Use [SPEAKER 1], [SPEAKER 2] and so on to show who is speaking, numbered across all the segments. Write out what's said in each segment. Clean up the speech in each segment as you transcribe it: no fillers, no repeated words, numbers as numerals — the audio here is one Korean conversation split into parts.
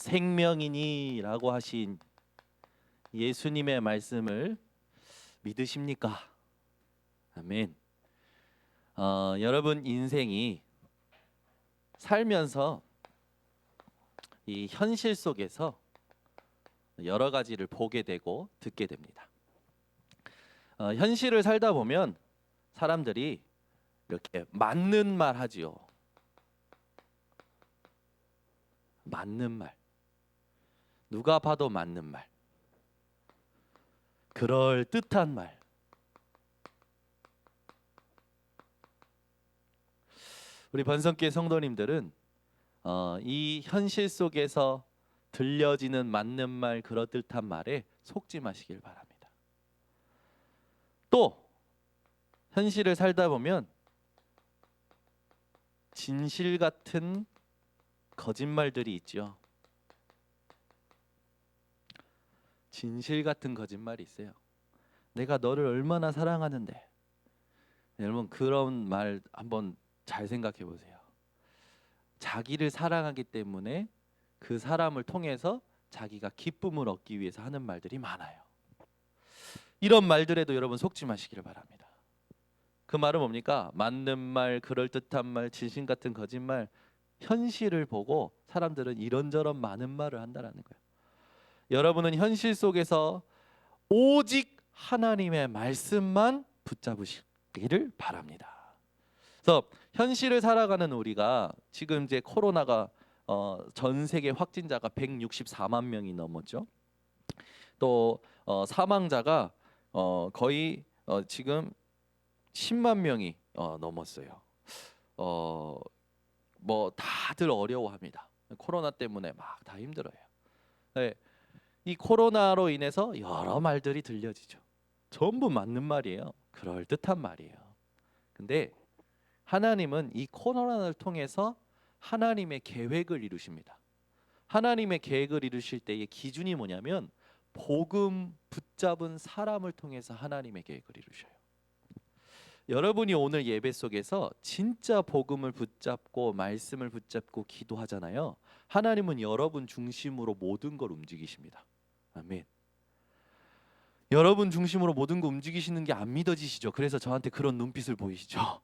[SPEAKER 1] 생명이니라고 하신 예수님의 말씀을 믿으십니까? 아멘. 여러분 인생이 살면서 이 현실 속에서 여러 가지를 보게 되고 듣게 됩니다. 현실을 살다 보면 사람들이 이렇게 맞는 말 하지요. 맞는 말. 누가 봐도 맞는 말. 그럴 듯한 말. 우리 번성교회 성도님들은 이 현실 속에서 들려지는 맞는 말, 그럴듯한 말에 속지 마시길 바랍니다. 또 현실을 살다 보면 진실 같은 거짓말들이 있죠. 진실 같은 거짓말이 있어요. 내가 너를 얼마나 사랑하는데. 여러분 그런 말 한번 잘 생각해 보세요. 자기를 사랑하기 때문에 그 사람을 통해서 자기가 기쁨을 얻기 위해서 하는 말들이 많아요. 이런 말들에도 여러분 속지 마시기를 바랍니다. 그 말은 뭡니까? 맞는 말, 그럴듯한 말, 진심 같은 거짓말. 현실을 보고 사람들은 이런저런 많은 말을 한다라는 거예요. 여러분은 현실 속에서 오직 하나님의 말씀만 붙잡으시기를 바랍니다. 그래서 현실을 살아가는 우리가 지금 이제 코로나가 전 세계 확진자가 164만 명이 넘었죠. 또 사망자가 거의 지금 10만 명이 넘었어요. 뭐 다들 어려워합니다. 코로나 때문에 막 다 힘들어요. 네, 이 코로나로 인해서 여러 말들이 들려지죠. 전부 맞는 말이에요. 그럴듯한 말이에요. 근데 하나님은 이 코로나를 통해서 하나님의 계획을 이루십니다. 하나님의 계획을 이루실 때의 기준이 뭐냐면 복음 붙잡은 사람을 통해서 하나님의 계획을 이루셔요. 여러분이 오늘 예배 속에서 진짜 복음을 붙잡고 말씀을 붙잡고 기도하잖아요. 하나님은 여러분 중심으로 모든 걸 움직이십니다. 아멘. 여러분 중심으로 모든 거 움직이시는 게 안 믿어지시죠? 그래서 저한테 그런 눈빛을 보이시죠?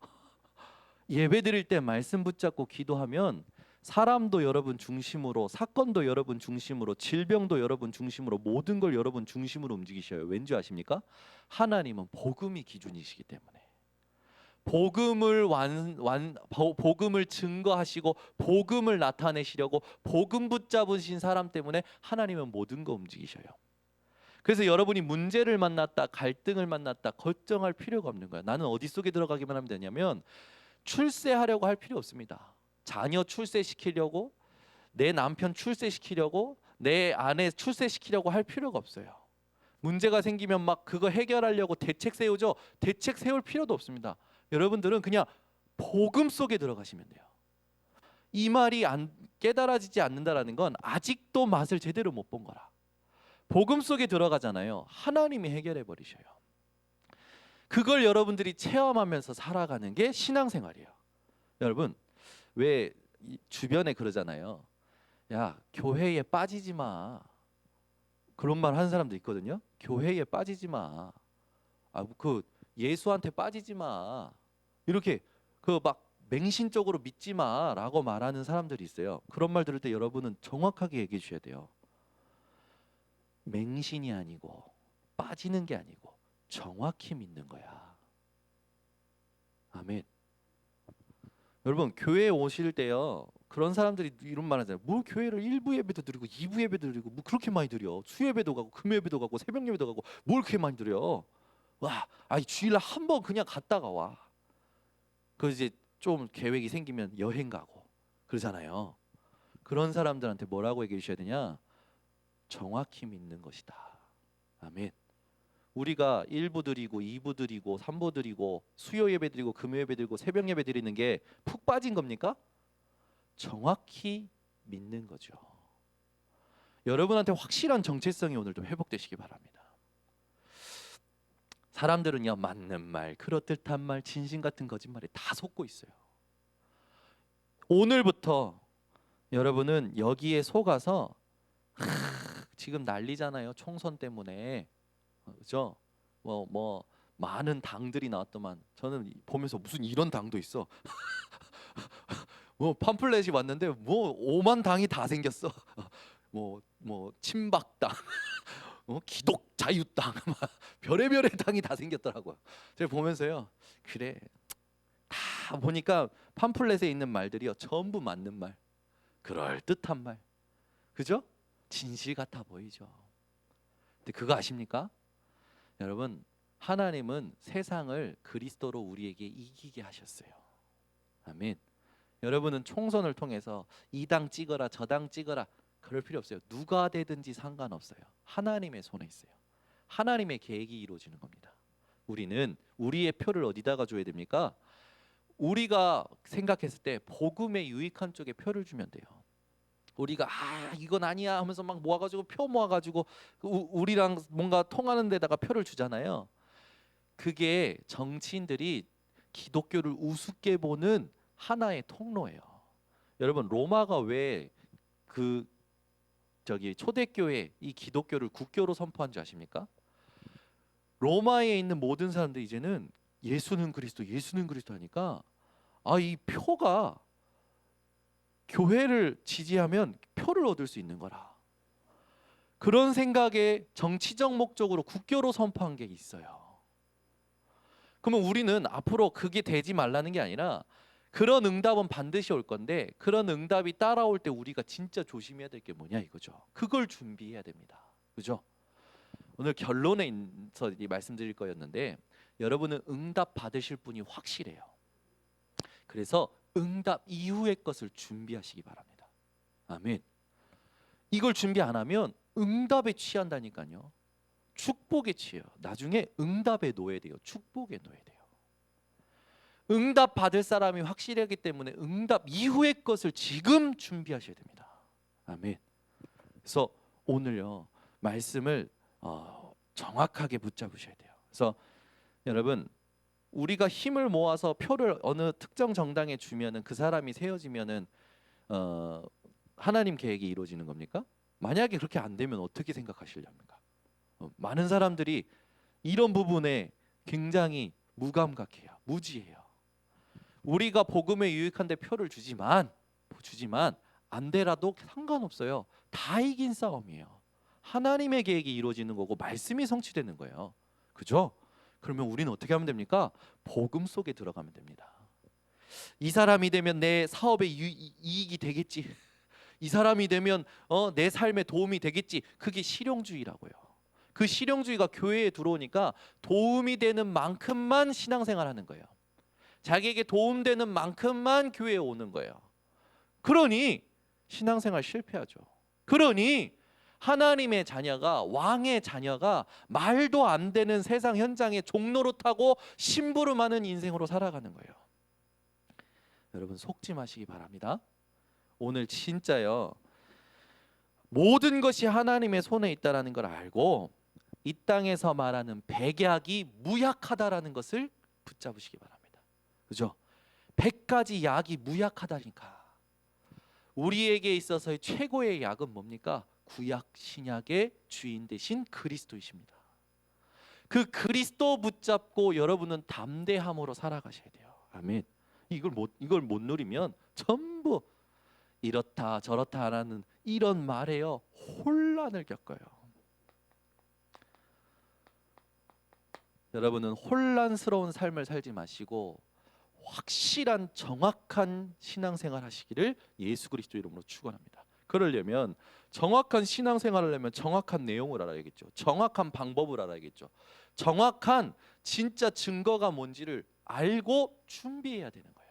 [SPEAKER 1] 예배 드릴 때 말씀 붙잡고 기도하면 사람도 여러분 중심으로, 사건도 여러분 중심으로, 질병도 여러분 중심으로, 모든 걸 여러분 중심으로 움직이셔요. 왠지 아십니까? 하나님은 복음이 기준이시기 때문에. 복음을 증거하시고 복음을 나타내시려고 복음 붙잡으신 사람 때문에 하나님은 모든 거 움직이셔요. 그래서 여러분이 문제를 만났다, 갈등을 만났다 걱정할 필요가 없는 거야. 나는 어디 속에 들어가기만 하면 되냐면 출세하려고 할 필요 없습니다. 자녀 출세시키려고, 내 남편 출세시키려고, 내 아내 출세시키려고 할 필요가 없어요. 문제가 생기면 막 그거 해결하려고 대책 세우죠. 대책 세울 필요도 없습니다. 여러분들은 그냥 복음 속에 들어가시면 돼요. 이 말이 깨달아지지 않는다라는 건 아직도 맛을 제대로 못 본 거라. 복음 속에 들어가잖아요. 하나님이 해결해 버리셔요. 그걸 여러분들이 체험하면서 살아가는 게 신앙생활이에요. 여러분 왜 주변에 그러잖아요. 야, 교회에 빠지지 마. 그런 말 하는 사람도 있거든요. 교회에 빠지지 마. 그 예수한테 빠지지 마. 이렇게 그 막 맹신적으로 믿지 마라고 말하는 사람들이 있어요. 그런 말 들을 때 여러분은 정확하게 얘기해 주셔야 돼요. 맹신이 아니고 빠지는 게 아니고 정확히 믿는 거야. 아멘. 여러분 교회에 오실 때요, 그런 사람들이 이런 말 하잖아요. 뭐 교회를 1부 예배도 드리고 2부 예배도 드리고 뭐 그렇게 많이 드려. 수예배도 가고 금요예배도 가고 새벽 예배도 가고 뭘 그렇게 많이 드려. 와, 주일날 한 번 그냥 갔다가 와. 그 이제 좀 계획이 생기면 여행 가고 그러잖아요. 그런 사람들한테 뭐라고 얘기해 주셔야 되냐? 정확히 믿는 것이다. 아멘. 우리가 1부 드리고 2부 드리고 3부 드리고 수요 예배 드리고 금요 예배 드리고 새벽 예배 드리는 게 푹 빠진 겁니까? 정확히 믿는 거죠. 여러분한테 확실한 정체성이 오늘 좀 회복되시기 바랍니다. 사람들은요, 맞는 말, 그럴듯한 말, 진심 같은 거짓말에 다 속고 있어요. 오늘부터 여러분은 여기에 속아서 지금 난리잖아요. 총선 때문에. 그죠? 뭐 많은 당들이 나왔더만 저는 보면서 무슨 이런 당도 있어. 뭐 팜플렛이 왔는데 뭐 5만 당이 다 생겼어. 뭐 친박당, 기독 자유당, 막 별의별의 당이 다 생겼더라고요. 제가 보면서요. 그래. 다 보니까 팜플렛에 있는 말들이요. 전부 맞는 말. 그럴 듯한 말. 그죠? 진실 같아 보이죠. 근데 그거 아십니까? 여러분, 하나님은 세상을 그리스도로 우리에게 이기게 하셨어요. 아멘. 여러분은 총선을 통해서 이 당 찍어라 저 당 찍어라 그럴 필요 없어요. 누가 되든지 상관없어요. 하나님의 손에 있어요. 하나님의 계획이 이루어지는 겁니다. 우리는 우리의 표를 어디다가 줘야 됩니까? 우리가 생각했을 때 복음에 유익한 쪽에 표를 주면 돼요. 우리가 이건 아니야 하면서 막 모아가지고 표 모아가지고 우리랑 뭔가 통하는 데다가 표를 주잖아요. 그게 정치인들이 기독교를 우습게 보는 하나의 통로예요. 여러분 로마가 왜 그 초대교회 이 기독교를 국교로 선포한 줄 아십니까? 로마에 있는 모든 사람들 이제는 예수는 그리스도, 예수는 그리스도 하니까 이 표가 교회를 지지하면 표를 얻을 수 있는 거라. 그런 생각에 정치적 목적으로 국교로 선포한 게 있어요. 그러면 우리는 앞으로 그게 되지 말라는 게 아니라 그런 응답은 반드시 올 건데 그런 응답이 따라올 때 우리가 진짜 조심해야 될 게 뭐냐 이거죠. 그걸 준비해야 됩니다. 그죠? 오늘 결론에서 말씀드릴 거였는데 여러분은 응답 받으실 분이 확실해요. 그래서 응답 이후의 것을 준비하시기 바랍니다. 아멘. 이걸 준비 안 하면 응답에 취한다니까요. 축복에 취해요. 나중에 응답의 노예돼요. 축복의 노예돼요. 응답 받을 사람이 확실하기 때문에 응답 이후의 것을 지금 준비하셔야 됩니다. 아멘. 그래서 오늘요 말씀을 정확하게 붙잡으셔야 돼요. 그래서 여러분 우리가 힘을 모아서 표를 어느 특정 정당에 주면은 그 사람이 세워지면은 하나님 계획이 이루어지는 겁니까? 만약에 그렇게 안 되면 어떻게 생각하시렵니까? 많은 사람들이 이런 부분에 굉장히 무감각해요. 무지해요. 우리가 복음에 유익한데 표를 주지만 안 되라도 상관없어요. 다 이긴 싸움이에요. 하나님의 계획이 이루어지는 거고 말씀이 성취되는 거예요. 그죠? 그러면 우리는 어떻게 하면 됩니까? 복음 속에 들어가면 됩니다. 이 사람이 되면 내 사업에 이익이 되겠지. 이 사람이 되면 내 삶에 도움이 되겠지. 그게 실용주의라고요. 그 실용주의가 교회에 들어오니까 도움이 되는 만큼만 신앙생활하는 거예요. 자기에게 도움되는 만큼만 교회에 오는 거예요. 그러니 신앙생활 실패하죠. 그러니 하나님의 자녀가 왕의 자녀가 말도 안 되는 세상 현장에 종로로 타고 심부름하는 인생으로 살아가는 거예요. 여러분 속지 마시기 바랍니다. 오늘 진짜요. 모든 것이 하나님의 손에 있다라는 걸 알고 이 땅에서 말하는 백약이 무약하다라는 것을 붙잡으시기 바랍니다. 그죠? 100가지 약이 무약하다니까. 우리에게 있어서의 최고의 약은 뭡니까? 구약 신약의 주인 되신 그리스도이십니다. 그 그리스도 붙잡고 여러분은 담대함으로 살아가셔야 돼요. 아멘. 이걸 못 누리면 전부 이렇다 저렇다 하는 이런 말에요 혼란을 겪어요. 여러분은 혼란스러운 삶을 살지 마시고 확실한 정확한 신앙생활 하시기를 예수 그리스도 이름으로 축원합니다. 그러려면 정확한 신앙생활을 하려면 정확한 내용을 알아야겠죠. 정확한 방법을 알아야겠죠. 정확한 진짜 증거가 뭔지를 알고 준비해야 되는 거예요.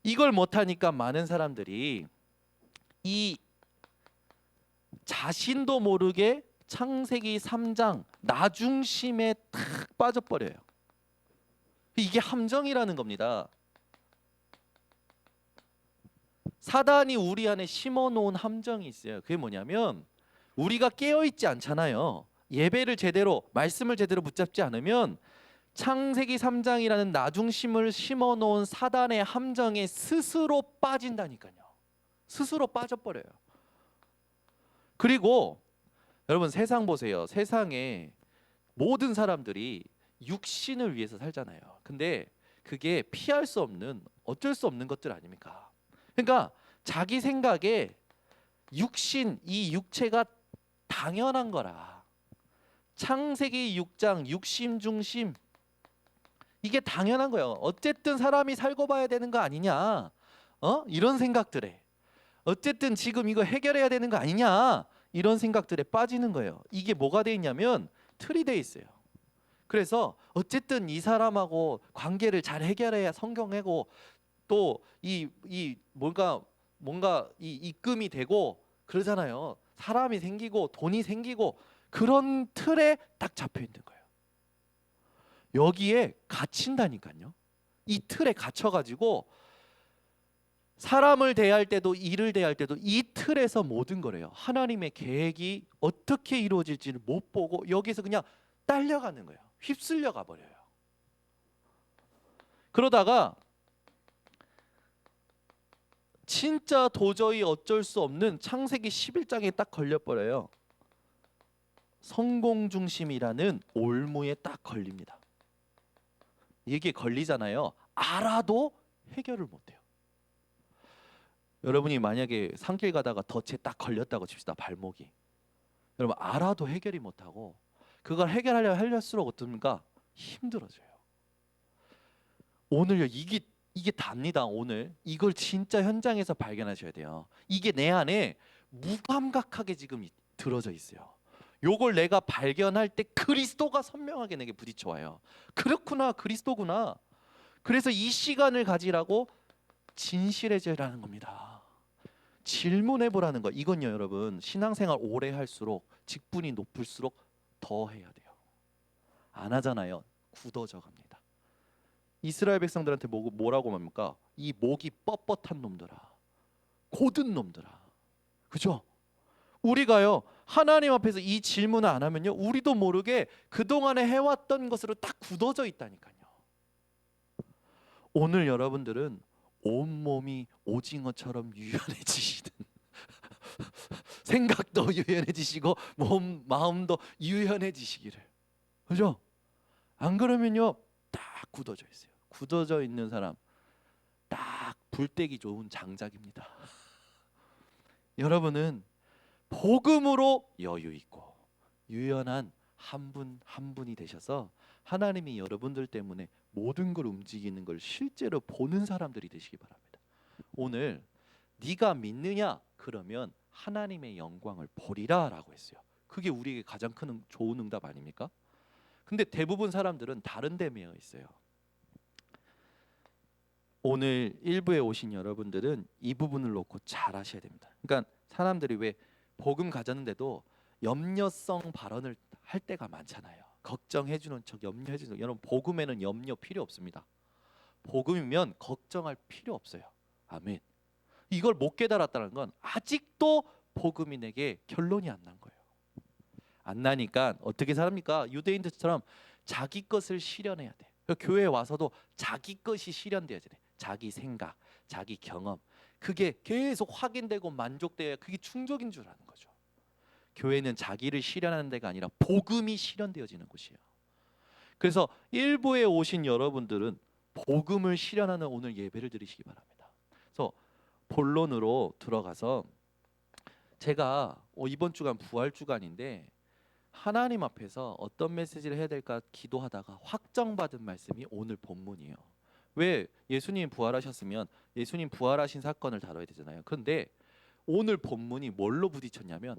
[SPEAKER 1] 이걸 못하니까 많은 사람들이 이 자신도 모르게 창세기 3장 나중심에 탁 빠져버려요. 이게 함정이라는 겁니다. 사단이 우리 안에 심어놓은 함정이 있어요. 그게 뭐냐면 우리가 깨어있지 않잖아요. 예배를 제대로 말씀을 제대로 붙잡지 않으면 창세기 3장이라는 나중심을 심어놓은 사단의 함정에 스스로 빠진다니까요. 스스로 빠져버려요. 그리고 여러분 세상 보세요. 세상에 모든 사람들이 육신을 위해서 살잖아요. 근데 그게 피할 수 없는 어쩔 수 없는 것들 아닙니까? 그러니까 자기 생각에 육신, 이 육체가 당연한 거라. 창세기 6장 육심 중심 이게 당연한 거예요. 어쨌든 사람이 살고 봐야 되는 거 아니냐? 이런 생각들에 어쨌든 지금 이거 해결해야 되는 거 아니냐? 이런 생각들에 빠지는 거예요. 이게 뭐가 돼 있냐면 틀이 돼 있어요. 그래서 어쨌든 이 사람하고 관계를 잘 해결해야 성경하고 또 이 뭔가 이 입금이 되고 그러잖아요. 사람이 생기고 돈이 생기고 그런 틀에 딱 잡혀 있는 거예요. 여기에 갇힌다니까요. 이 틀에 갇혀 가지고 사람을 대할 때도 일을 대할 때도 이 틀에서 모든 거래요. 하나님의 계획이 어떻게 이루어질지를 못 보고 여기서 그냥 딸려가는 거예요. 휩쓸려 가 버려요. 그러다가 진짜 도저히 어쩔 수 없는 창세기 11장에 딱 걸려버려요. 성공 중심이라는 올무에 딱 걸립니다. 이게 걸리잖아요. 알아도 해결을 못해요. 여러분이 만약에 산길 가다가 덫에 딱 걸렸다고 칩시다. 발목이. 여러분 알아도 해결이 못하고 그걸 해결하려 할수록 어떻습니까? 힘들어져요. 오늘요 이게 답니다. 오늘 이걸 진짜 현장에서 발견하셔야 돼요. 이게 내 안에 무감각하게 지금 들어져 있어요. 요걸 내가 발견할 때 그리스도가 선명하게 내게 부딪혀 와요. 그렇구나, 그리스도구나. 그래서 이 시간을 가지라고 진실해져라는 겁니다. 질문해 보라는 거. 이건요, 여러분 신앙생활 오래 할수록 직분이 높을수록 더 해야 돼요. 안 하잖아요. 굳어져 갑니다. 이스라엘 백성들한테 뭐라고 합니까? 이 목이 뻣뻣한 놈들아, 고든 놈들아. 그죠? 우리가요 하나님 앞에서 이 질문을 안 하면요 우리도 모르게 그동안에 해왔던 것으로 딱 굳어져 있다니까요. 오늘 여러분들은 온몸이 오징어처럼 유연해지시는 생각도 유연해지시고 마음도 유연해지시기를. 그죠? 안 그러면요 딱 굳어져 있어요. 굳어져 있는 사람 딱 불떼기 좋은 장작입니다. 여러분은 복음으로 여유 있고 유연한 한 분 한 분이 되셔서 하나님이 여러분들 때문에 모든 걸 움직이는 걸 실제로 보는 사람들이 되시기 바랍니다. 오늘 네가 믿느냐? 그러면 하나님의 영광을 보리라라고 했어요. 그게 우리에게 가장 큰 좋은 응답 아닙니까? 근데 대부분 사람들은 다른 데 매여 있어요. 오늘 일부에 오신 여러분들은 이 부분을 놓고 잘 하셔야 됩니다. 그러니까 사람들이 왜 복음 가졌는데도 염려성 발언을 할 때가 많잖아요. 걱정해주는 척, 염려해주는 척. 여러분 복음에는 염려 필요 없습니다. 복음이면 걱정할 필요 없어요. 아멘. 이걸 못 깨달았다는 건 아직도 복음이 내게 결론이 안 난 거예요. 안 나니까 어떻게 삽니까? 유대인들처럼 자기 것을 실현해야 돼. 교회에 와서도 자기 것이 실현돼야 돼. 자기 생각, 자기 경험. 그게 계속 확인되고 만족돼야 그게 충족인 줄 아는 거죠. 교회는 자기를 실현하는 데가 아니라 복음이 실현되어지는 곳이에요. 그래서 일부에 오신 여러분들은 복음을 실현하는 오늘 예배를 드리시기 바랍니다. 그래서 본론으로 들어가서 제가 이번 주간 부활 주간인데 하나님 앞에서 어떤 메시지를 해야 될까 기도하다가 확정받은 말씀이 오늘 본문이에요. 왜 예수님 부활하셨으면 예수님 부활하신 사건을 다뤄야 되잖아요. 그런데 오늘 본문이 뭘로 부딪혔냐면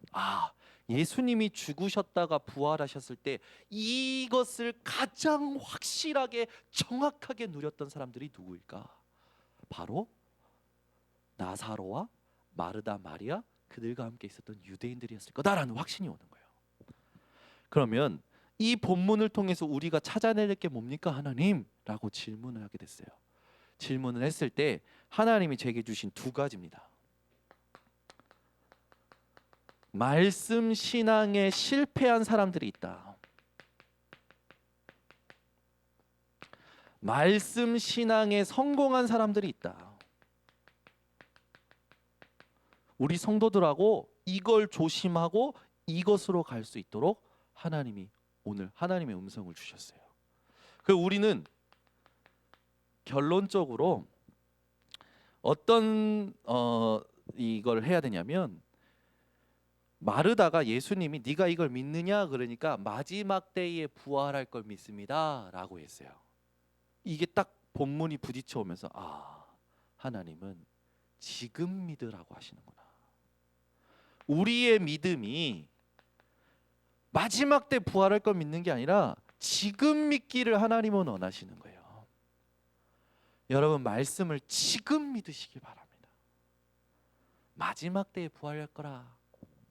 [SPEAKER 1] 예수님이 죽으셨다가 부활하셨을 때 이것을 가장 확실하게 정확하게 누렸던 사람들이 누구일까? 바로 나사로와 마르다 마리아 그들과 함께 있었던 유대인들이었을 거다라는 확신이 오는 거예요. 그러면 이 본문을 통해서 우리가 찾아낼 게 뭡니까 하나님? 라고 질문을 하게 됐어요. 질문을 했을 때 하나님이 제게 주신 두 가지입니다. 말씀 신앙에 실패한 사람들이 있다. 말씀 신앙에 성공한 사람들이 있다. 우리 성도들하고 이걸 조심하고 이것으로 갈 수 있도록 하나님이 오늘 하나님의 음성을 주셨어요. 그 우리는 결론적으로 어떤 이걸 해야 되냐면, 마르다가 예수님이 네가 이걸 믿느냐 그러니까 마지막 때에 부활할 걸 믿습니다 라고 했어요. 이게 딱 본문이 부딪혀 오면서 하나님은 지금 믿으라고 하시는구나. 우리의 믿음이 마지막 때 부활할 걸 믿는 게 아니라 지금 믿기를 하나님은 원하시는 거예요. 여러분, 말씀을 지금 믿으시기 바랍니다. 마지막 때에 부활할 거라.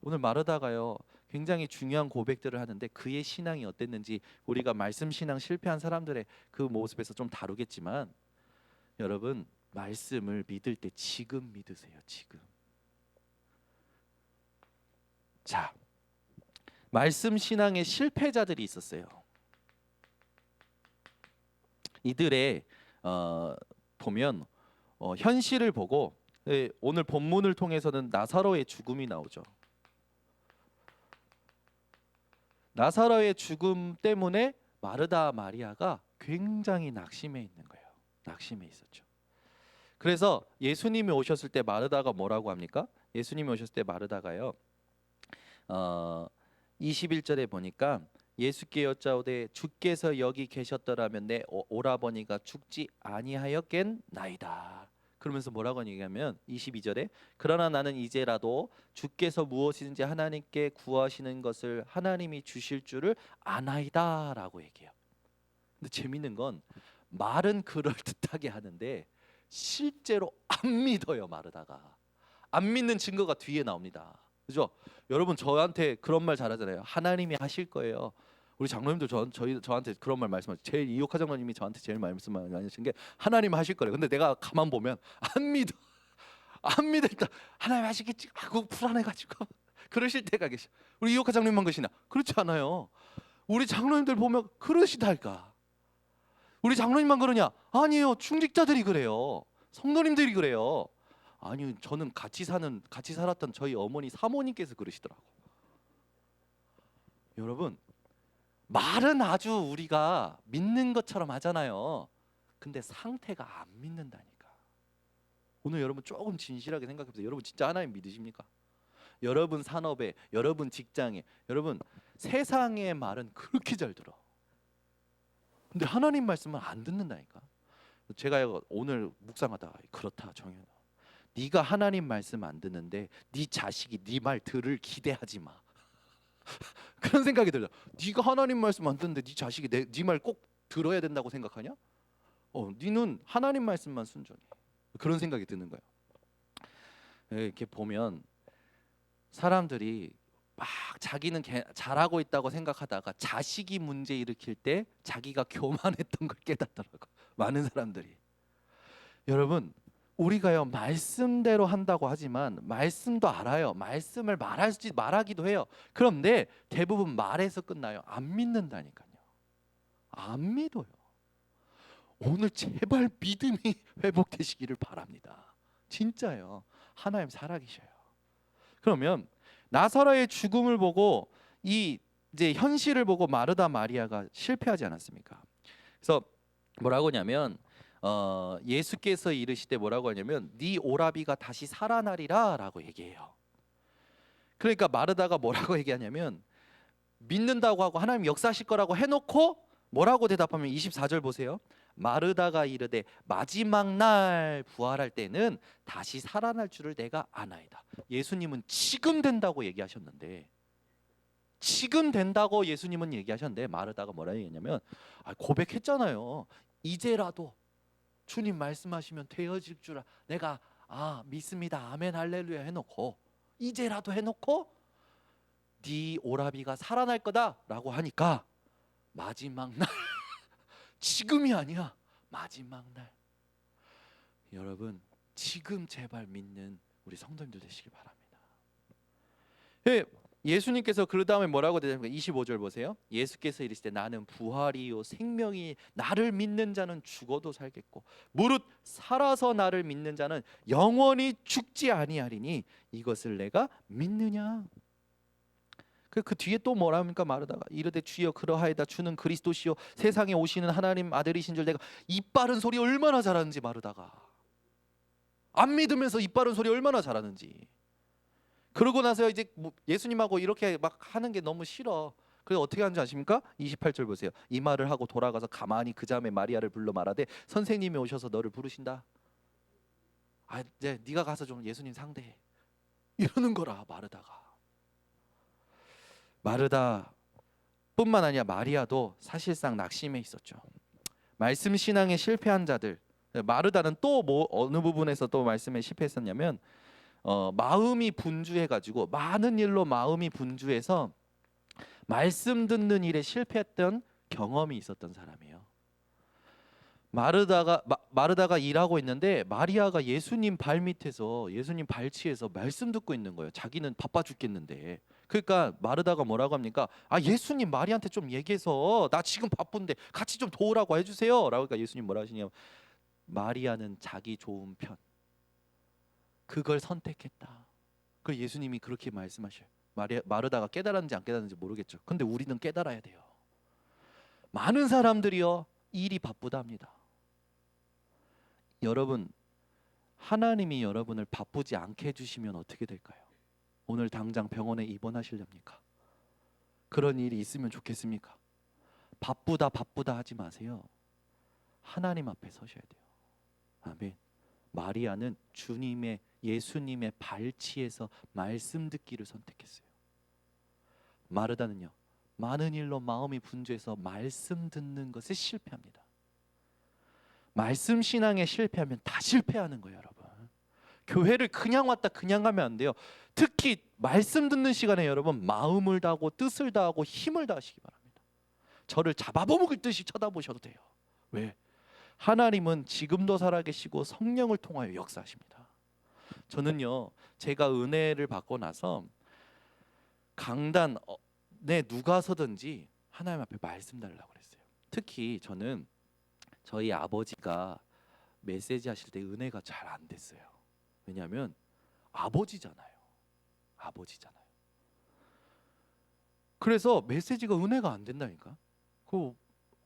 [SPEAKER 1] 오늘 마르다가요 굉장히 중요한 고백들을 하는데, 그의 신앙이 어땠는지 우리가 말씀 신앙 실패한 사람들의 그 모습에서 좀 다루겠지만, 여러분, 말씀을 믿을 때 지금 믿으세요. 지금. 자, 말씀 신앙의 실패자들이 있었어요. 이들의 보면 현실을 보고, 오늘 본문을 통해서는 나사로의 죽음이 나오죠. 나사로의 죽음 때문에 마르다 마리아가 굉장히 낙심해 있는 거예요. 낙심해 있었죠. 그래서 예수님이 오셨을 때 마르다가 뭐라고 합니까? 예수님이 오셨을 때 마르다가요 21절에 보니까 예수께 여짜오되 주께서 여기 계셨더라면 내 오라버니가 죽지 아니하였겠나이다. 그러면서 뭐라고 얘기하면 22절에 그러나 나는 이제라도 주께서 무엇이든지 하나님께 구하시는 것을 하나님이 주실 줄을 아나이다 라고 얘기해요. 근데 재밌는 건 말은 그럴듯하게 하는데 실제로 안 믿어요. 마르다가 안 믿는 증거가 뒤에 나옵니다. 그죠? 여러분, 저한테 그런 말 잘하잖아요. 하나님이 하실 거예요. 우리 장로님도 저한테 그런 말 말씀하죠. 제일 이옥하 장로님이 저한테 제일 말씀 많이 하신 게 하나님 하실 거래요. 근데 내가 가만 보면 안 믿어. 안 믿으니까 하나님 하시겠지 하고 불안해가지고 그러실 때가 계셔. 우리 이옥하 장로님만 그러시나? 그렇지 않아요. 우리 장로님들 보면 그러시달까. 우리 장로님만 그러냐? 아니에요. 충직자들이 그래요. 성도님들이 그래요. 아니요, 저는 같이 살았던 저희 어머니 사모님께서 그러시더라고. 여러분, 말은 아주 우리가 믿는 것처럼 하잖아요. 근데 상태가 안 믿는다니까. 오늘 여러분 조금 진실하게 생각해보세요. 여러분 진짜 하나님 믿으십니까? 여러분 산업에, 여러분 직장에, 여러분 세상의 말은 그렇게 잘 들어. 근데 하나님 말씀은 안 듣는다니까. 제가 오늘 묵상하다가 그렇다 정현아, 네가 하나님 말씀 안 듣는데 네 자식이 네 말 들을 기대하지 마. 그런 생각이 들죠. 네가 하나님 말씀 안 듣는데 네 자식이 네 말 꼭 들어야 된다고 생각하냐? 네는 하나님 말씀만 순종해. 그런 생각이 드는 거예요. 이렇게 보면 사람들이 막 자기는 잘하고 있다고 생각하다가 자식이 문제 일으킬 때 자기가 교만했던 걸 깨닫더라고. 많은 사람들이. 여러분, 우리가요 말씀대로 한다고 하지만 말씀도 알아요. 말씀을 말하기도 해요. 그런데 대부분 말에서 끝나요. 안 믿는다니까요. 안 믿어요. 오늘 제발 믿음이 회복되시기를 바랍니다. 진짜요. 하나님 살아계셔요. 그러면 나사로의 죽음을 보고 이제 현실을 보고 마르다 마리아가 실패하지 않았습니까? 그래서 뭐라고 하냐면 예수께서 이르시되 뭐라고 하냐면 네 오라비가 다시 살아나리라 라고 얘기해요. 그러니까 마르다가 뭐라고 얘기하냐면 믿는다고 하고 하나님 역사하실 거라고 해놓고 뭐라고 대답하면 24절 보세요. 마르다가 이르되 마지막 날 부활할 때는 다시 살아날 줄을 내가 아나이다. 예수님은 지금 된다고 얘기하셨는데, 지금 된다고 예수님은 얘기하셨는데 마르다가 뭐라 얘기했냐면 고백했잖아요. 이제라도 주님 말씀하시면 되어질 줄 내가 믿습니다. 아멘 할렐루야 해놓고 이제라도 해놓고 네 오라비가 살아날 거다라고 하니까 마지막 날 지금이 아니야. 마지막 날. 여러분 지금 제발 믿는 우리 성도님들 되시기 바랍니다. 예수님께서 그 다음에 뭐라고 대답합니까? 25절 보세요. 예수께서 이르시되 나는 부활이요 생명이 나를 믿는 자는 죽어도 살겠고 무릇 살아서 나를 믿는 자는 영원히 죽지 아니하리니 이것을 내가 믿느냐? 그 뒤에 또 뭐라 합니까? 마르다가 이르되 주여 그러하이다 주는 그리스도시요 세상에 오시는 하나님 아들이신 줄 내가 입 바른 소리 얼마나 잘하는지 마르다가 안 믿으면서 입 바른 소리 얼마나 잘하는지. 그러고 나서 이제 예수님하고 이렇게 막 하는 게 너무 싫어. 그래서 어떻게 하는지 아십니까? 28절 보세요. 이 말을 하고 돌아가서 가만히 그 자매 마리아를 불러 말하되 선생님이 오셔서 너를 부르신다. 아 이제 네가 가서 좀 예수님 상대해. 이러는 거라 마르다가. 마르다 뿐만 아니라 마리아도 사실상 낙심해 있었죠. 말씀 신앙에 실패한 자들. 마르다는 또 뭐 어느 부분에서 또 말씀에 실패했었냐면 마음이 분주해가지고 많은 일로 마음이 분주해서 말씀 듣는 일에 실패했던 경험이 있었던 사람이에요. 마르다가 일하고 있는데 마리아가 예수님 발 밑에서 예수님 발치에서 말씀 듣고 있는 거예요. 자기는 바빠 죽겠는데. 그러니까 마르다가 뭐라고 합니까? 아 예수님 마리아한테 좀 얘기해서 나 지금 바쁜데 같이 좀 도우라고 해주세요. 라고 하니까 예수님 뭐라 하시냐면 마리아는 자기 좋은 편 그걸 선택했다. 그 예수님이 그렇게 말씀하셔요. 마르다가 깨달았는지 안 깨달았는지 모르겠죠. 근데 우리는 깨달아야 돼요. 많은 사람들이요 일이 바쁘다 합니다. 여러분 하나님이 여러분을 바쁘지 않게 해주시면 어떻게 될까요? 오늘 당장 병원에 입원하시렵니까? 그런 일이 있으면 좋겠습니까? 바쁘다 하지 마세요. 하나님 앞에 서셔야 돼요. 아멘. 마리아는 주님의 예수님의 발치에서 말씀 듣기를 선택했어요. 마르다는요 많은 일로 마음이 분주해서 말씀 듣는 것에 실패합니다. 말씀 신앙에 실패하면 다 실패하는 거예요, 여러분. 교회를 그냥 왔다 그냥 가면 안 돼요. 특히 말씀 듣는 시간에 여러분 마음을 다하고 뜻을 다하고 힘을 다하시기 바랍니다. 저를 잡아먹을 듯이 쳐다보셔도 돼요. 왜? 하나님은 지금도 살아계시고 성령을 통하여 역사하십니다. 저는요 제가 은혜를 받고 나서 강단에 누가 서든지 하나님 앞에 말씀 달라고 그랬어요. 특히 저는 저희 아버지가 메시지 하실 때 은혜가 잘 안 됐어요. 왜냐하면 아버지잖아요. 그래서 메시지가 은혜가 안 된다니까. 그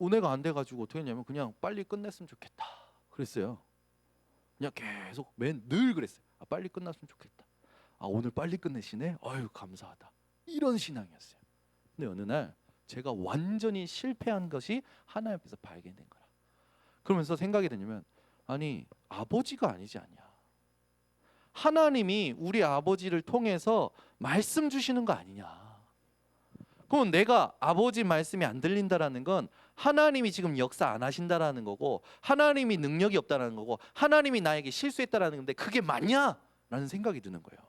[SPEAKER 1] 은혜가 안 돼가지고 어떻게 했냐면 그냥 빨리 끝냈으면 좋겠다 그랬어요. 그냥 계속 늘 그랬어요. 아, 빨리 끝났으면 좋겠다. 아 오늘 빨리 끝내시네. 아유 감사하다. 이런 신앙이었어요. 근데 어느 날 제가 완전히 실패한 것이 하나님 앞에서 발견된 거라. 그러면서 생각이 드냐면 아니 아버지가 아니지 않냐. 하나님이 우리 아버지를 통해서 말씀 주시는 거 아니냐. 그럼 내가 아버지 말씀이 안 들린다라는 건 하나님이 지금 역사 안 하신다라는 거고 하나님이 능력이 없다라는 거고 하나님이 나에게 실수했다라는 건데 그게 맞냐? 라는 생각이 드는 거예요.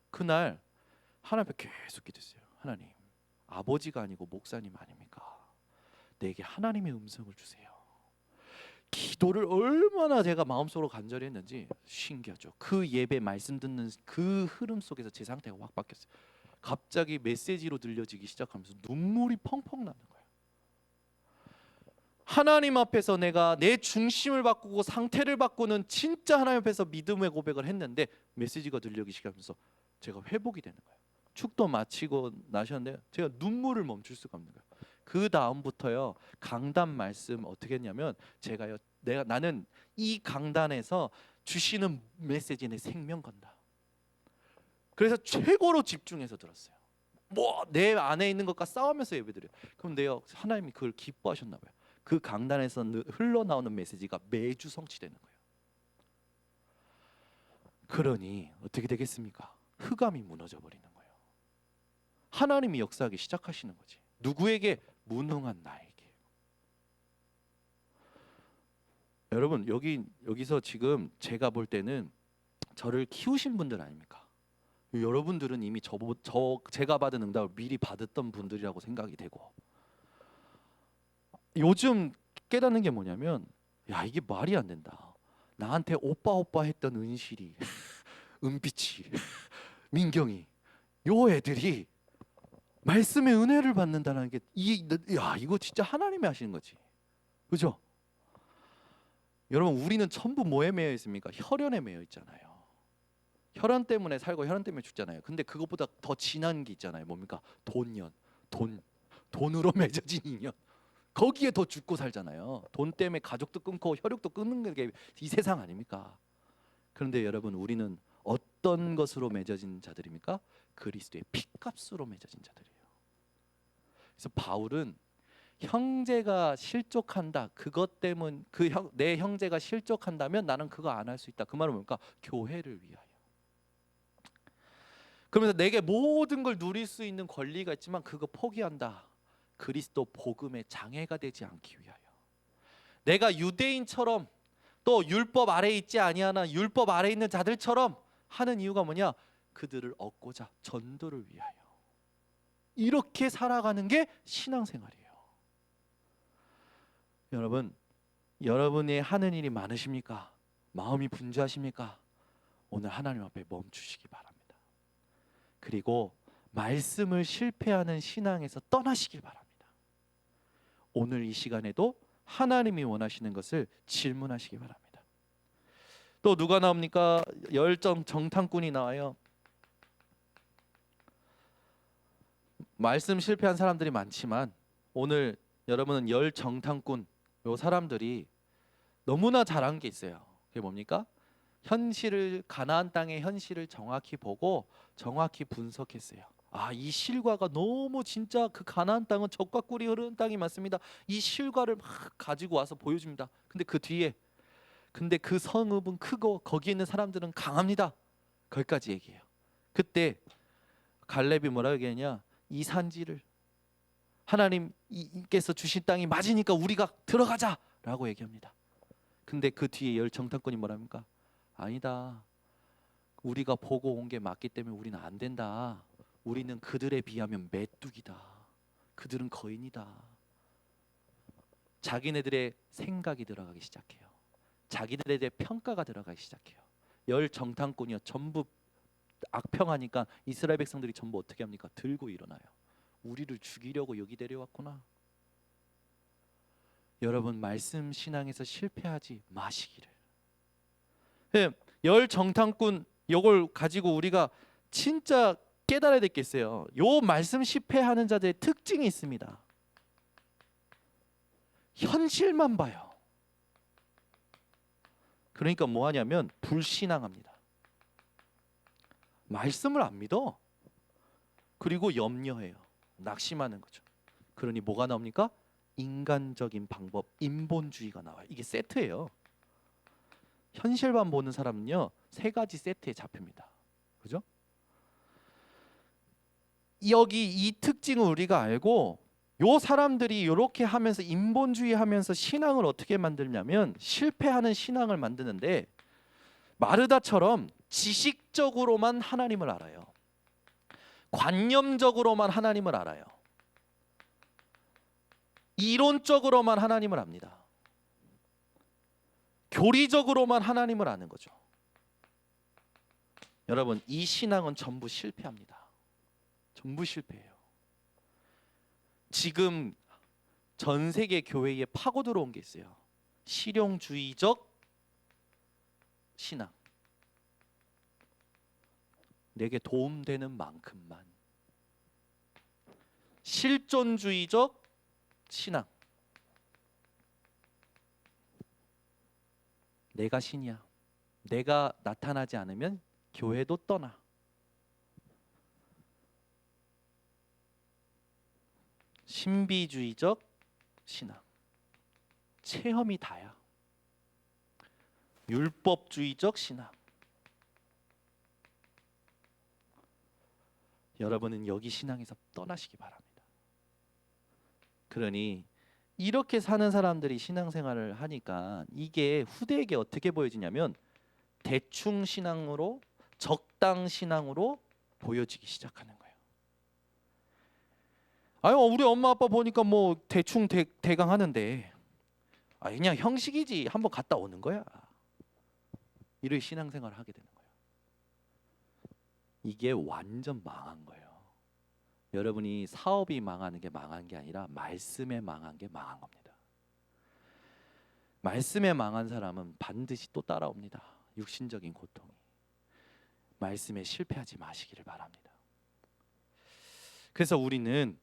[SPEAKER 1] 그날 하나님 앞에 계속 기도했어요. 하나님 아버지가 아니고 목사님 아닙니까? 내게 하나님의 음성을 주세요. 기도를 얼마나 제가 마음속으로 간절히 했는지 신기하죠. 그 예배 말씀 듣는 그 흐름 속에서 제 상태가 확 바뀌었어요. 갑자기 메시지로 들려지기 시작하면서 눈물이 펑펑 나는 거예요. 하나님 앞에서 내가 내 중심을 바꾸고 상태를 바꾸는 진짜 하나님 앞에서 믿음의 고백을 했는데 메시지가 들려오기 시작하면서 제가 회복이 되는 거예요. 축도 마치고 나셨는데 제가 눈물을 멈출 수가 없는 거예요. 그 다음부터요 강단 말씀 어떻게 했냐면 나는 이 강단에서 주시는 메시지에 내 생명 건다. 그래서 최고로 집중해서 들었어요. 뭐 내 안에 있는 것과 싸우면서 예배드려요. 그럼 하나님이 그걸 기뻐하셨나 봐요. 그 강단에서 흘러나오는 메시지가 매주 성취되는 거예요. 그러니 어떻게 되겠습니까? 흑암이 무너져 버리는 거예요. 하나님이 역사하기 시작하시는 거지. 누구에게? 무능한 나에게. 여러분 여기서 지금 제가 볼 때는 저를 키우신 분들 아닙니까? 여러분들은 이미 제가 받은 응답을 미리 받았던 분들이라고 생각이 되고 요즘 깨닫는 게 뭐냐면 야 이게 말이 안 된다. 나한테 오빠 했던 은실이 은빛이 민경이 요 애들이 말씀의 은혜를 받는다는 게 이거 진짜 하나님이 하시는 거지. 그죠? 여러분, 우리는 전부 뭐에 매여 있습니까? 혈연에 매여 있잖아요. 혈연 때문에 살고 혈연 때문에 죽잖아요. 근데 그것보다 더 진한 게 있잖아요. 뭡니까? 돈연. 돈으로 맺어진 인연. 거기에 더 죽고 살잖아요. 돈 때문에 가족도 끊고 혈육도 끊는 게 이 세상 아닙니까? 그런데 여러분, 우리는 어떤 것으로 맺어진 자들입니까? 그리스도의 피값으로 맺어진 자들이에요. 그래서 바울은 형제가 실족한다. 그것 때문 내 형제가 실족한다면 나는 그거 안 할 수 있다. 그 말은 뭡니까? 교회를 위하여. 그러면서 내게 모든 걸 누릴 수 있는 권리가 있지만 그거 포기한다. 그리스도 복음의 장애가 되지 않기 위하여. 내가 유대인처럼 또 율법 아래에 있지 아니하나 율법 아래에 있는 자들처럼 하는 이유가 뭐냐? 그들을 얻고자, 전도를 위하여. 이렇게 살아가는 게 신앙생활이에요. 여러분, 여러분이 하는 일이 많으십니까? 마음이 분주하십니까? 오늘 하나님 앞에 멈추시기 바랍니다. 그리고 말씀을 실패하는 신앙에서 떠나시길 바랍니다. 오늘 이 시간에도 하나님이 원하시는 것을 질문하시기 바랍니다. 또 누가 나옵니까? 열정 정탐꾼이 나와요. 말씀 실패한 사람들이 많지만 오늘 여러분은 열 정탐꾼, 요 사람들이 너무나 잘한 게 있어요. 그게 뭡니까? 현실을, 가나안 땅의 현실을 정확히 보고 정확히 분석했어요. 이 실과가 너무 진짜 그 가나안 땅은 젖과 꿀이 흐르는 땅이 맞습니다. 이 실과를 막 가지고 와서 보여줍니다. 근데 그 뒤에, 근데 그 성읍은 크고 거기 있는 사람들은 강합니다. 거기까지 얘기해요. 그때 갈렙이 뭐라고 얘기하냐? 이 산지를 하나님께서 주신 땅이 맞으니까 우리가 들어가자라고 얘기합니다. 근데 그 뒤에 열 정탐꾼이 뭐랍니까? 아니다. 우리가 보고 온 게 맞기 때문에 우리는 안 된다. 우리는 그들에 비하면 메뚜기다. 그들은 거인이다. 자기네들의 생각이 들어가기 시작해요. 자기들에 대해 평가가 들어가기 시작해요. 열 정탐꾼이요, 전부 악평하니까 이스라엘 백성들이 전부 어떻게 합니까? 들고 일어나요. 우리를 죽이려고 여기 데려왔구나. 여러분, 말씀 신앙에서 실패하지 마시기를. 열 정탐꾼, 요걸 가지고 우리가 진짜 깨달아야 될 게 있어요. 요 말씀 실패하는 자들의 특징이 있습니다. 현실만 봐요. 그러니까 뭐 하냐면 불신앙합니다. 말씀을 안 믿어. 그리고 염려해요. 낙심하는 거죠. 그러니 뭐가 나옵니까? 인간적인 방법, 인본주의가 나와요. 이게 세트예요. 현실만 보는 사람은요, 세 가지 세트에 잡힙니다. 그죠? 여기 이 특징을 우리가 알고, 요 사람들이 이렇게 하면서 인본주의 하면서 신앙을 어떻게 만들냐면 실패하는 신앙을 만드는데, 마르다처럼 지식적으로만 하나님을 알아요. 관념적으로만 하나님을 알아요. 이론적으로만 하나님을 압니다. 교리적으로만 하나님을 아는 거죠. 여러분, 이 신앙은 전부 실패합니다. 전부 실패해요. 지금 전 세계 교회에 파고 들어온 게 있어요. 실용주의적 신앙. 내게 도움되는 만큼만. 실존주의적 신앙. 내가 신이야. 내가 나타나지 않으면 교회도 떠나. 신비주의적 신앙. 체험이 다야. 율법주의적 신앙. 여러분은 여기 신앙에서 떠나시기 바랍니다. 그러니 이렇게 사는 사람들이 신앙생활을 하니까 이게 후대에게 어떻게 보여지냐면 대충 신앙으로, 적당 신앙으로 보여지기 시작하는 거예요. 우리 엄마 아빠 보니까 뭐 대충 대강 하는데 그냥 형식이지, 한번 갔다 오는 거야. 이런 신앙생활을 하게 되는 거예요. 이게 완전 망한 거예요. 여러분이 사업이 망하는 게 망한 게 아니라 말씀에 망한 게 망한 겁니다. 말씀에 망한 사람은 반드시 또 따라옵니다. 육신적인 고통이. 말씀에 실패하지 마시기를 바랍니다. 그래서 우리는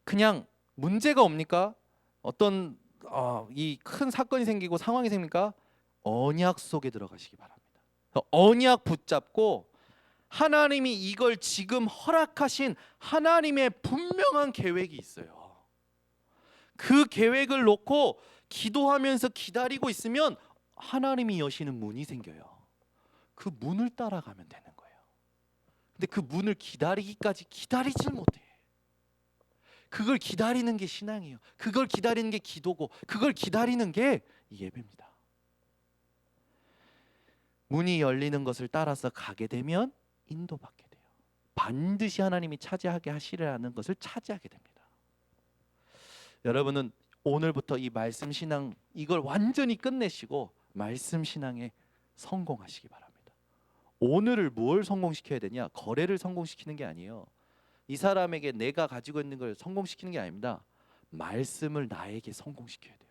[SPEAKER 1] 그냥 문제가 옵니까? 어떤 이 큰 사건이 생기고 상황이 생깁니까? 언약 속에 들어가시기 바랍니다. 언약 붙잡고 하나님이 이걸 지금 허락하신 하나님의 분명한 계획이 있어요. 그 계획을 놓고 기도하면서 기다리고 있으면 하나님이 여시는 문이 생겨요. 그 문을 따라가면 되는 거예요. 근데 그 문을 기다리기까지 기다리질 못해. 그걸 기다리는 게 신앙이에요. 그걸 기다리는 게 기도고, 그걸 기다리는 게 예배입니다. 문이 열리는 것을 따라서 가게 되면 인도받게 돼요. 반드시 하나님이 차지하게 하시려는 것을 차지하게 됩니다. 여러분은 오늘부터 이 말씀 신앙 이걸 완전히 끝내시고 말씀 신앙에 성공하시기 바랍니다. 오늘을 뭘 성공시켜야 되냐? 거래를 성공시키는 게 아니에요. 이 사람에게 내가 가지고 있는 걸 성공시키는 게 아닙니다. 말씀을 나에게 성공시켜야 돼요.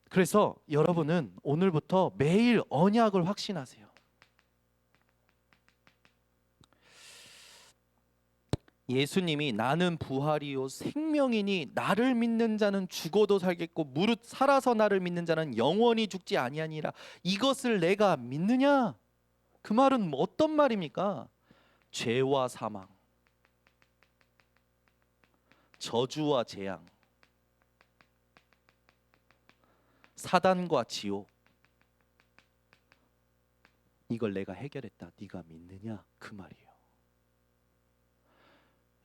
[SPEAKER 1] 그래서 여러분은 오늘부터 매일 언약을 확신하세요. 예수님이 나는 부활이요 생명이니 나를 믿는 자는 죽어도 살겠고 무릇 살아서 나를 믿는 자는 영원히 죽지 아니하니라. 이것을 내가 믿느냐? 그 말은 어떤 말입니까? 죄와 사망, 저주와 재앙, 사단과 지옥, 이걸 내가 해결했다. 네가 믿느냐? 그 말이에요.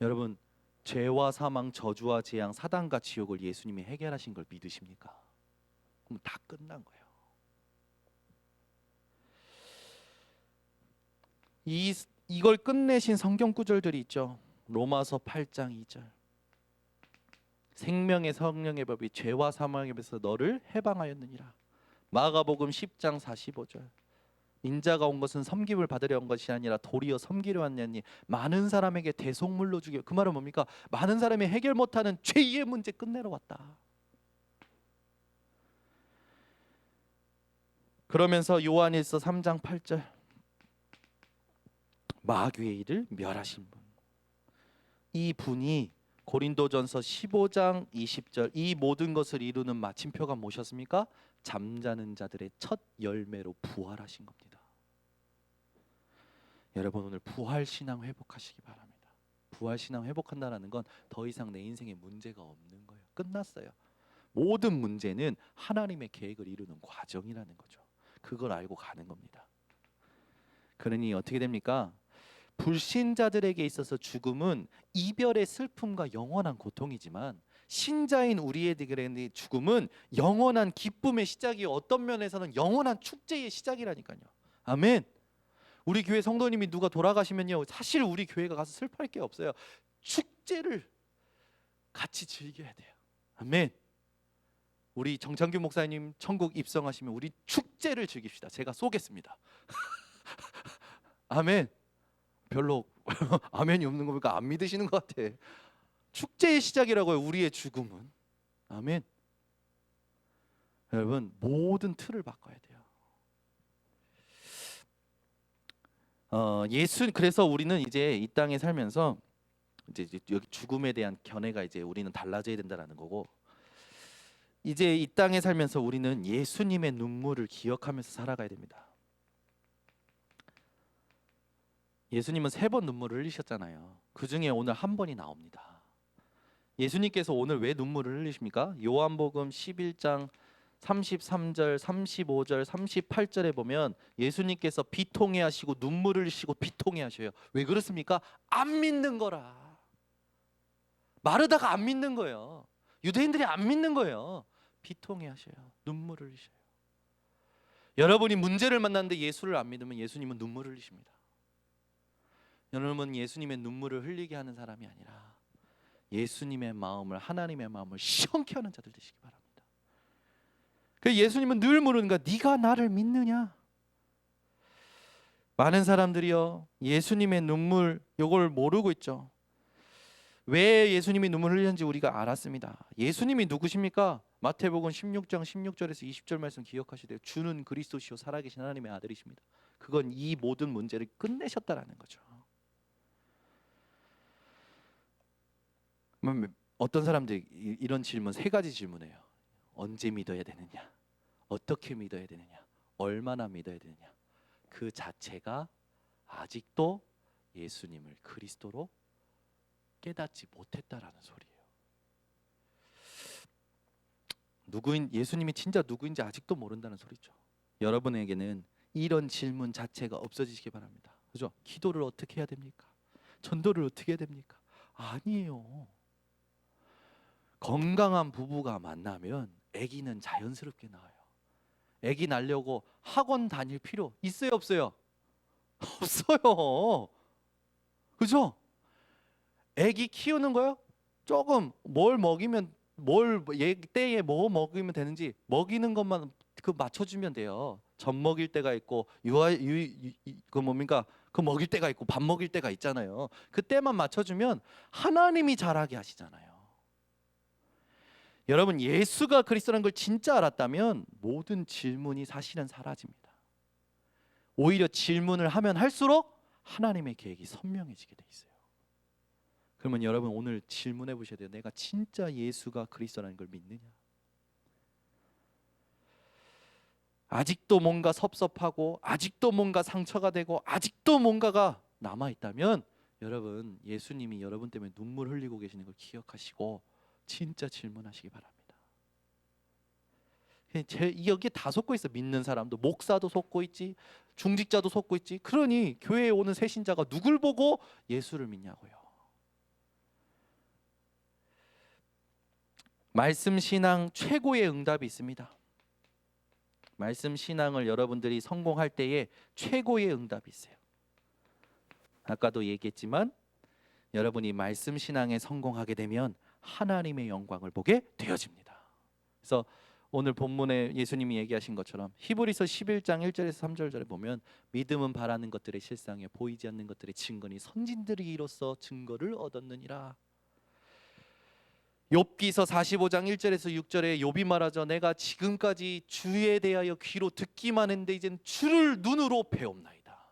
[SPEAKER 1] 여러분, 죄와 사망, 저주와 재앙, 사단과 지옥을 예수님이 해결하신 걸 믿으십니까? 그럼 다 끝난 거예요. 이걸 끝내신 성경 구절들이 있죠. 로마서 8장 2절. 생명의 성령의 법이 죄와 사망의 법에서 너를 해방하였느니라. 마가복음 10장 45절. 인자가 온 것은 섬김을 받으려 온 것이 아니라 도리어 섬기려 왔냐니 많은 사람에게 대속물로 주게. 그 말은 뭡니까? 많은 사람이 해결 못하는 죄의 문제 끝내러 왔다. 그러면서 요한일서 3장 8절. 마귀의 일을 멸하신 분. 이 분이 고린도전서 15장 20절 이 모든 것을 이루는 마침표가 무엇이었습니까? 잠자는 자들의 첫 열매로 부활하신 겁니다. 여러분 오늘 부활신앙 회복하시기 바랍니다. 부활신앙 회복한다는 건 더 이상 내 인생에 문제가 없는 거예요. 끝났어요. 모든 문제는 하나님의 계획을 이루는 과정이라는 거죠. 그걸 알고 가는 겁니다. 그러니 어떻게 됩니까? 불신자들에게 있어서 죽음은 이별의 슬픔과 영원한 고통이지만 신자인 우리에게 죽음은 영원한 기쁨의 시작이 어떤 면에서는 영원한 축제의 시작이라니까요. 아멘. 우리 교회 성도님이 누가 돌아가시면요, 사실 우리 교회가 가서 슬퍼할 게 없어요. 축제를 같이 즐겨야 돼요. 아멘. 우리 정창규 목사님 천국 입성하시면 우리 축제를 즐깁시다. 제가 쏘겠습니다. 아멘. 별로 아멘이 없는 거 보니까 안 믿으시는 것 같아. 축제의 시작이라고요. 우리의 죽음은. 아멘. 여러분 모든 틀을 바꿔야 돼요. 그래서 우리는 이제 이 땅에 살면서 이제 여기 죽음에 대한 견해가 이제 우리는 달라져야 된다라는 거고, 이제 이 땅에 살면서 우리는 예수님의 눈물을 기억하면서 살아가야 됩니다. 예수님은 3번 눈물을 흘리셨잖아요. 그 중에 오늘 한 번이 나옵니다. 예수님께서 오늘 왜 눈물을 흘리십니까? 요한복음 11장 33절, 35절, 38절에 보면 예수님께서 비통해 하시고 눈물을 흘리시고 비통해 하셔요. 왜 그렇습니까? 안 믿는 거라. 마르다가 안 믿는 거예요. 유대인들이 안 믿는 거예요. 비통해 하셔요. 눈물을 흘리셔요. 여러분이 문제를 만났는데 예수를 안 믿으면 예수님은 눈물을 흘리십니다. 여러분 예수님의 눈물을 흘리게 하는 사람이 아니라 예수님의 마음을, 하나님의 마음을 시원케 하는 자들 되시기 바랍니다. 그 예수님은 늘 물으는 거야. 네가 나를 믿느냐? 많은 사람들이요 예수님의 눈물 요걸 모르고 있죠. 왜 예수님이 눈물 흘렸는지 우리가 알았습니다. 예수님이 누구십니까? 마태복음 16장 16절에서 20절 말씀 기억하시되요. 주는 그리스도시요 살아계신 하나님의 아들이십니다. 그건 이 모든 문제를 끝내셨다라는 거죠. 어떤 사람들이 이런 질문 세 가지 질문해요. 언제 믿어야 되느냐? 어떻게 믿어야 되느냐? 얼마나 믿어야 되느냐? 그 자체가 아직도 예수님을 그리스도로 깨닫지 못했다라는 소리예요. 예수님이 진짜 누구인지 아직도 모른다는 소리죠. 여러분에게는 이런 질문 자체가 없어지시기 바랍니다. 그죠? 기도를 어떻게 해야 됩니까? 전도를 어떻게 해야 됩니까? 아니에요. 건강한 부부가 만나면 아기는 자연스럽게 나와요. 아기 낳으려고 학원 다닐 필요 있어요, 없어요? 없어요. 그죠? 아기 키우는 거요? 조금 뭘 먹이면 때에 뭐 먹이면 되는지 먹이는 것만 그 맞춰주면 돼요. 젖 먹일 때가 있고 그 뭡니까? 그 먹일 때가 있고 밥 먹일 때가 있잖아요. 그 때만 맞춰주면 하나님이 잘하게 하시잖아요. 여러분 예수가 그리스도라는 걸 진짜 알았다면 모든 질문이 사실은 사라집니다. 오히려 질문을 하면 할수록 하나님의 계획이 선명해지게 돼 있어요. 그러면 여러분 오늘 질문해 보셔야 돼요. 내가 진짜 예수가 그리스도라는 걸 믿느냐? 아직도 뭔가 섭섭하고 아직도 뭔가 상처가 되고 아직도 뭔가가 남아 있다면 여러분 예수님이 여러분 때문에 눈물 흘리고 계시는 걸 기억하시고 진짜 질문하시기 바랍니다. 여기에 다 속고 있어. 믿는 사람도 목사도 속고 있지, 중직자도 속고 있지. 그러니 교회에 오는 새신자가 누굴 보고 예수를 믿냐고요. 말씀 신앙 최고의 응답이 있습니다. 말씀 신앙을 여러분들이 성공할 때에 최고의 응답이 있어요. 아까도 얘기했지만 여러분이 말씀 신앙에 성공하게 되면 하나님의 영광을 보게 되어집니다. 그래서 오늘 본문에 예수님이 얘기하신 것처럼 히브리서 11장 1절에서 3절에 보면 믿음은 바라는 것들의 실상에 보이지 않는 것들의 증거니 선진들이 이로써 증거를 얻었느니라. 욥기서 45장 1절에서 6절에 욥이 말하죠. 내가 지금까지 주에 대하여 귀로 듣기만 했는데 이젠 주를 눈으로 배웁나이다.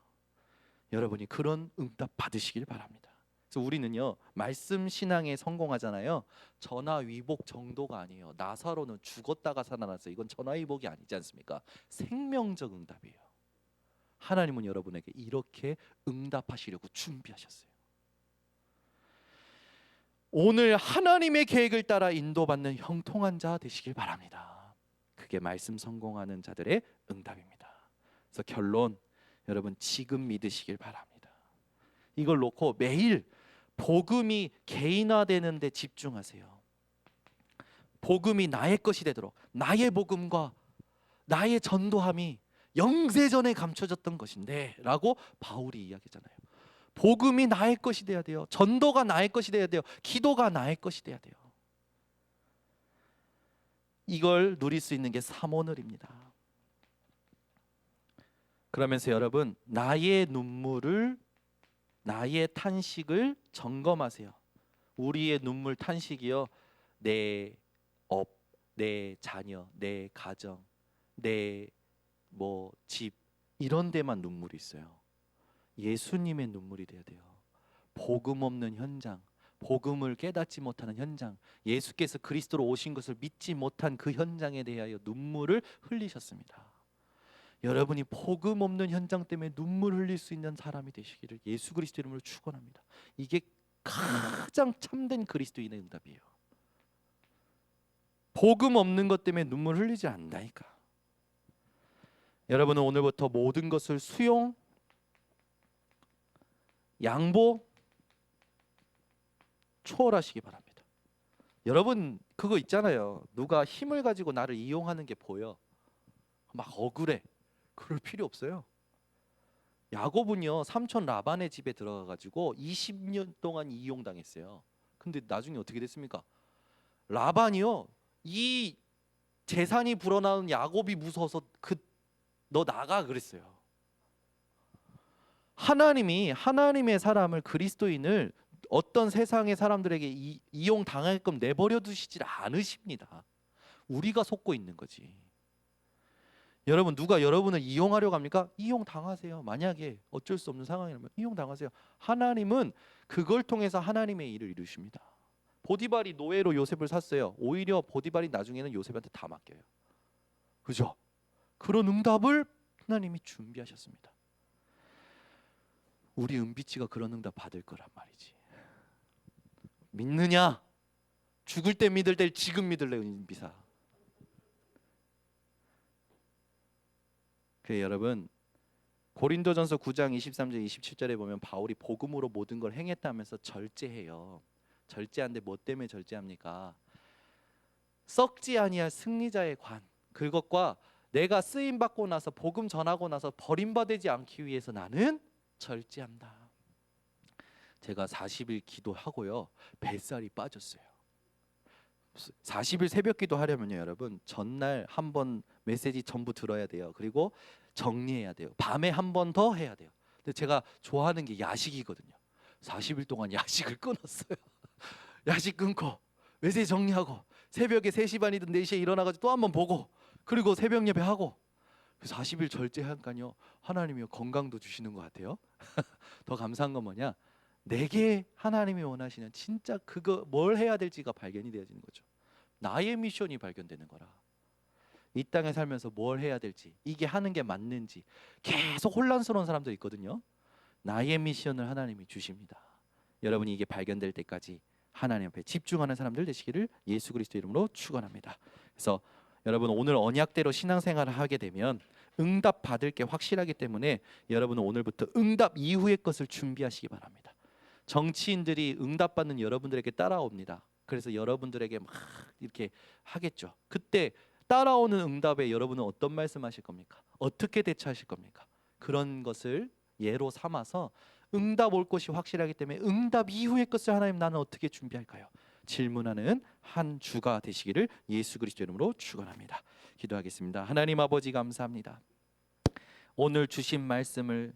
[SPEAKER 1] 여러분이 그런 응답 받으시길 바랍니다. 그래서 우리는요 말씀 신앙에 성공하잖아요. 전화위복 정도가 아니에요. 나사로는 죽었다가 살아났어요. 이건 전화위복이 아니지 않습니까? 생명적 응답이에요. 하나님은 여러분에게 이렇게 응답하시려고 준비하셨어요. 오늘 하나님의 계획을 따라 인도받는 형통한 자 되시길 바랍니다. 그게 말씀 성공하는 자들의 응답입니다. 그래서 결론, 여러분 지금 믿으시길 바랍니다. 이걸 놓고 매일 복음이 개인화되는 데 집중하세요. 복음이 나의 것이 되도록, 나의 복음과 나의 전도함이 영세전에 감춰졌던 것인데 라고 바울이 이야기하잖아요. 복음이 나의 것이 돼야 돼요. 전도가 나의 것이 돼야 돼요. 기도가 나의 것이 돼야 돼요. 이걸 누릴 수 있는 게 삼오늘입니다. 그러면서 여러분 나의 눈물을, 나의 탄식을 점검하세요. 우리의 눈물 탄식이요, 내 업, 내 자녀, 내 가정, 내 집 이런 데만 눈물이 있어요. 예수님의 눈물이 돼야 돼요. 복음 없는 현장, 복음을 깨닫지 못하는 현장, 예수께서 그리스도로 오신 것을 믿지 못한 그 현장에 대하여 눈물을 흘리셨습니다. 여러분이 복음 없는 현장 때문에 눈물 흘릴 수 있는 사람이 되시기를 예수 그리스도 이름으로 축원합니다. 이게 가장 참된 그리스도인의 응답이에요. 복음 없는 것 때문에 눈물 흘리지 않는다니까. 여러분은 오늘부터 모든 것을 수용, 양보, 초월하시기 바랍니다. 여러분 그거 있잖아요. 누가 힘을 가지고 나를 이용하는 게 보여. 막 억울해. 그럴 필요 없어요. 야곱은요 삼촌 라반의 집에 들어가 가지고 20년 동안 이용당했어요. 근데 나중에 어떻게 됐습니까? 라반이요 이 재산이 불어나는 야곱이 무서워서 너 나가 그랬어요. 하나님이 하나님의 사람을 그리스도인을 어떤 세상의 사람들에게 이용 당하게끔 내버려 두시질 않으십니다. 우리가 속고 있는 거지. 여러분, 누가 여러분을 이용하려고 합니까? 이용 당하세요. 만약에 어쩔 수 없는 상황이라면 이용 당하세요. 하나님은 그걸 통해서 하나님의 일을 이루십니다. 보디발이 노예로 요셉을 샀어요. 오히려 보디발이 나중에는 요셉한테 다 맡겨요. 그죠? 그런 응답을 하나님이 준비하셨습니다. 우리 은비치가 그런 응답 받을 거란 말이지. 믿느냐? 죽을 때 믿을 때 지금 믿을래, 은비사. 그래, 여러분, 고린도전서 9장 23절 27절에 보면 바울이 복음으로 모든 걸 행했다면서 절제해요. 절제한데 뭐 때문에 절제합니까? 썩지 아니할 승리자의 관, 그것과 내가 쓰임 받고 나서 복음 전하고 나서 버림받지 않기 위해서 나는 절제한다. 제가 40일 기도하고요, 뱃살이 빠졌어요. 40일 새벽 기도하려면요, 여러분, 전날 한 번 메시지 전부 들어야 돼요. 그리고 정리해야 돼요. 밤에 한 번 더 해야 돼요. 근데 제가 좋아하는 게 야식이거든요. 40일 동안 야식을 끊었어요. 야식 끊고 메시지 정리하고 새벽에 3시 반이든 4시에 일어나가지고 또 한 번 보고 그리고 새벽 예배 하고. 40일 절제하니까요, 하나님이 건강도 주시는 것 같아요. 더 감사한 건 뭐냐? 내게 하나님이 원하시는 진짜 그거 뭘 해야 될지가 발견이 되어지는 거죠. 나의 미션이 발견되는 거라. 이 땅에 살면서 뭘 해야 될지, 이게 하는 게 맞는지 계속 혼란스러운 사람들 있거든요. 나의 미션을 하나님이 주십니다. 여러분이 이게 발견될 때까지 하나님 앞에 집중하는 사람들 되시기를 예수 그리스도 이름으로 축원합니다. 그래서 여러분, 오늘 언약대로 신앙생활을 하게 되면 응답 받을 게 확실하기 때문에 여러분은 오늘부터 응답 이후의 것을 준비하시기 바랍니다. 정치인들이 응답받는 여러분들에게 따라옵니다. 그래서 여러분들에게 막 이렇게 하겠죠. 그때 따라오는 응답에 여러분은 어떤 말씀하실 겁니까? 어떻게 대처하실 겁니까? 그런 것을 예로 삼아서 응답 올 것이 확실하기 때문에 응답 이후의 것을 하나님 나는 어떻게 준비할까요? 질문하는 한 주가 되시기를 예수 그리스도 이름으로 축원합니다. 기도하겠습니다. 하나님 아버지, 감사합니다. 오늘 주신 말씀을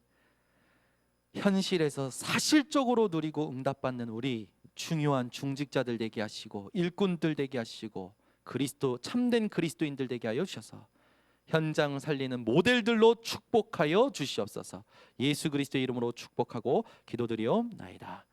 [SPEAKER 1] 현실에서 사실적으로 누리고 응답받는 우리 중요한 중직자들 되게 하시고 일꾼들 되게 하시고 그리스도 참된 그리스도인들 되게 하여 주셔서 현장 살리는 모델들로 축복하여 주시옵소서. 예수 그리스도의 이름으로 축복하고 기도드리옵나이다.